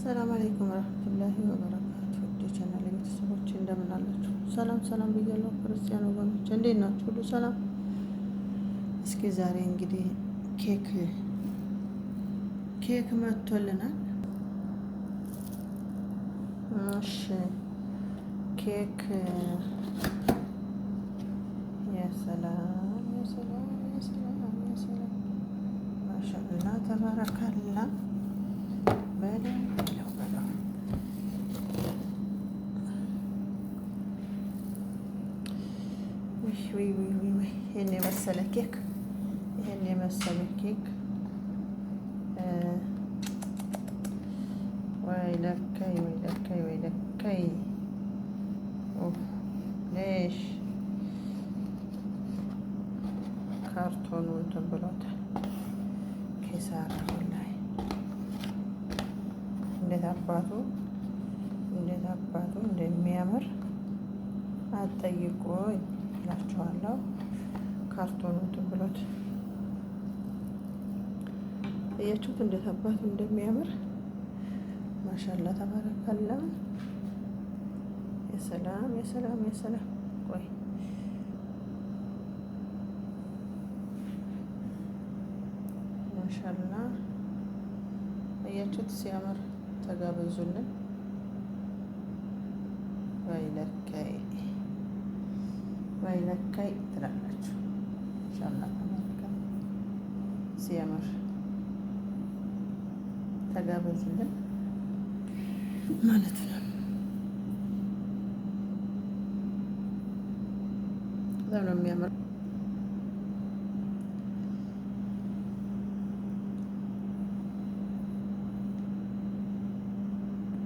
ሰላም አለይኩም ወራህመቱላሂ ወበረካቱ። ውድ ቻናል ቤተሰቦች እንደምን አላችሁ? ሰላም ሰላም ብያለሁ። ክርስቲያን ወገኖች እንዴት ናችሁ? ሁሉ ሰላም? እስኪ ዛሬ እንግዲህ ኬክ መጥቶልናል። እሺ ኬክ የሰላም ማሻአላህ ተባረካላ በለው ይሄን የመሰለ ኬክ ወይ ለከይ ሌሽ ካርቶኑ እንትን ብሎታል። ኪሳራ ላይ እንዴት አባቱ እንደሚያምር አትጠይቁኝ እላችኋለሁ። ካርቶኑ እንትን ብሎት እያችሁት እንዴት አባቱ እንደሚያምር ማሻአላ ተባረካላ። የሰላም ቆይ ማሻአላ እያችሁት ሲያምር ተጋበዙልን። ወይለካይ ትላላችሁ። ማሻአላ ተባረካ ሲያምር ተጋበዙልን ማለት ነው። በጣም ነው የሚያምር።